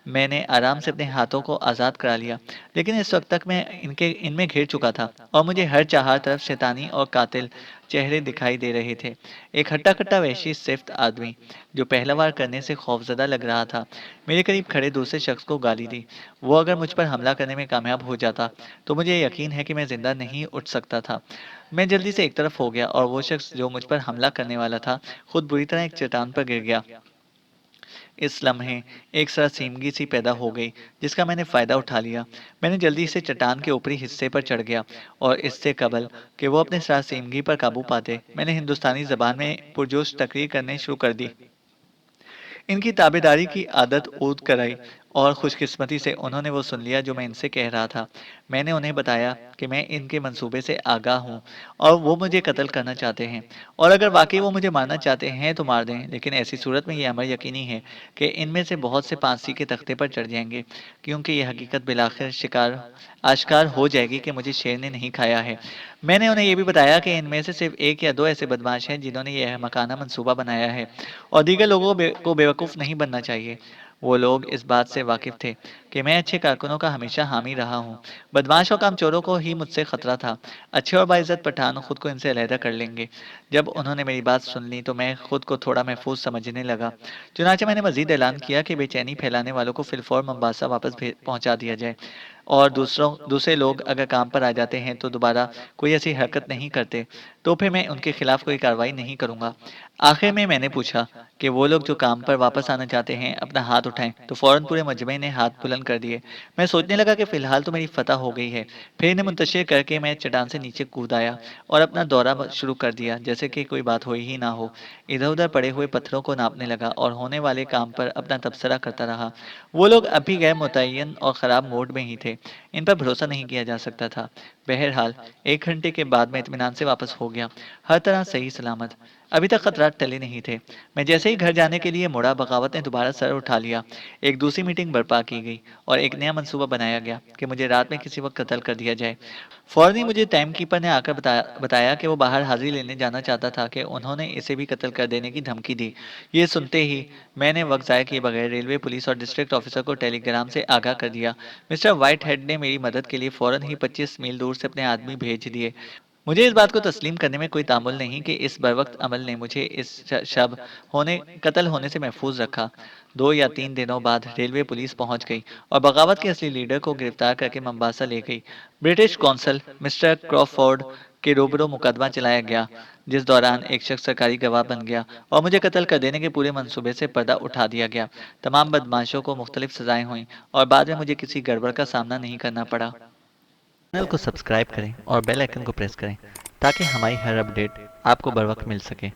मैंने आराम से अपने हाथों को आज़ाद करा लिया, लेकिन इस वक्त तक मैं इनके इनमें घिर चुका था और मुझे हर चार तरफ शैतानी और कातिल चेहरे दिखाई दे रहे थे। एक हट्टा-कट्टा वहशी सिफ्त आदमी, जो पहला वार करने से खौफज़दा लग रहा था, मेरे करीब खड़े दूसरे शख्स को गाली दी। वो अगर मुझ पर हमला करने में कामयाब हो जाता, तो मुझे यकीन है कि मैं जिंदा नहीं उठ सकता था। मैं जल्दी से एक तरफ हो गया और वो शख्स जो मुझ पर हमला करने वाला था, खुद बुरी तरह एक चट्टान पर गिर गया। इस लम्हे एक सरासीमगी सी पैदा हो गई, जिसका मैंने फ़ायदा उठा लिया। मैंने जल्दी से चट्टान के ऊपरी हिस्से पर चढ़ गया और इससे कबल कि वो अपने सरासीमगी पर काबू पाते, मैंने हिंदुस्तानी ज़बान में पुरजोश तकरीर करने शुरू कर दी। इनकी ताबेदारी की आदत ऊद कराई और खुशकिस्मती से उन्होंने वो सुन लिया जो मैं इनसे कह रहा था। मैंने उन्हें बताया कि मैं इनके मंसूबे से आगाह हूँ और वो मुझे कत्ल करना चाहते हैं और अगर वाकई वो मुझे मारना चाहते हैं तो मार दें, लेकिन ऐसी सूरत में ये अमर यकीनी है कि इनमें से बहुत से फांसी के तख्ते पर चढ़ जाएंगे, क्योंकि ये हकीकत बिलाखिर शिकार आश्कार हो जाएगी कि मुझे शेर ने नहीं खाया है। मैंने उन्हें ये भी बताया कि इनमें से सिर्फ एक या दो ऐसे बदमाश हैं जिन्होंने यह मकाना मंसूबा बनाया है और दीगर लोगों को बेवकूफ़ नहीं बनना चाहिए। वो लोग इस बात से वाकिफ थे कि मैं अच्छे कारकुनों का हमेशा हामी रहा हूँ। बदमाश और कामचोरों को ही मुझसे खतरा था। अच्छे और बाइज्जत पठान खुद को इनसे अलहदा कर लेंगे। जब उन्होंने मेरी बात सुन ली तो मैं खुद को थोड़ा महफूज समझने लगा। चुनाचे मैंने मजीद ऐलान किया कि बेचैनी फैलाने वालों को फिलफौर मोम्बासा वापस पहुंचा दिया जाए और दूसरे लोग अगर काम पर आ जाते हैं तो दोबारा कोई ऐसी हरकत नहीं करते, तो फिर मैं उनके खिलाफ कोई कार्रवाई नहीं करूंगा। आखिर में मैंने पूछा कि वो लोग जो काम पर वापस आना चाहते हैं अपना हाथ उठाएं, तो फौरन पूरे मजमे ने हाथ बुलंद कर दिए। मैं सोचने लगा कि फिलहाल तो मेरी फतह हो गई है। फिर इन्हें मुंतशिर करके मैं चट्टान से नीचे कूद आया और अपना दौरा शुरू कर दिया जैसे कि कोई बात हुई ही ना हो। इधर उधर पड़े हुए पत्थरों को नापने लगा और होने वाले काम पर अपना तबसरा करता रहा। वो लोग अभी गैर मुतय्यन और ख़राब मूड में ही थे। इन पर भरोसा नहीं किया जा सकता था। बहरहाल 1 घंटे के बाद मैं इत्मीनान से वापस हो गया, हर तरह सही सलामत। अभी तक खतरात टले नहीं थे। मैं जैसे ही घर जाने के लिए मुड़ा, बगावत ने दोबारा सर उठा लिया। एक दूसरी मीटिंग बर्पा की गई और एक नया मंसूबा बनाया गया कि मुझे रात में किसी वक्त कत्ल कर दिया जाए। फौरन ही मुझे टाइम कीपर ने आकर बताया कि वो बाहर हाजिरी लेने जाना चाहता था कि उन्होंने इसे भी कत्ल कर देने की धमकी दी। ये सुनते ही मैंने वक्त ज़ाया किए बगैर रेलवे पुलिस और डिस्ट्रिक्ट ऑफिसर को टेलीग्राम से आगाह कर दिया। मिस्टर वाइट हेड ने मेरी मदद के लिए फौरन ही 25 मील दूर से अपने आदमी भेज दिए। मुझे इस बात को तस्लीम करने में कोई तामुल नहीं कि इस बरवक्त अमल ने मुझे इस शब होने कत्ल होने से महफूज रखा। 2 या 3 दिनों बाद रेलवे पुलिस पहुंच गई और बगावत के असली लीडर को गिरफ्तार करके मंबासा ले गई। ब्रिटिश कौंसल मिस्टर क्रॉफोर्ड के रूबरू मुकदमा चलाया गया, जिस दौरान एक शख्स सरकारी गवाह बन गया और मुझे कत्ल कर देने के पूरे मंसूबे से पर्दा उठा दिया गया। तमाम बदमाशों को मुख्तलिफ सजाएं हुई और बाद में मुझे किसी गड़बड़ का सामना नहीं करना पड़ा। चैनल को सब्सक्राइब करें और बेल आइकन को प्रेस करें ताकि हमारी हर अपडेट आपको बर वक्त मिल सके।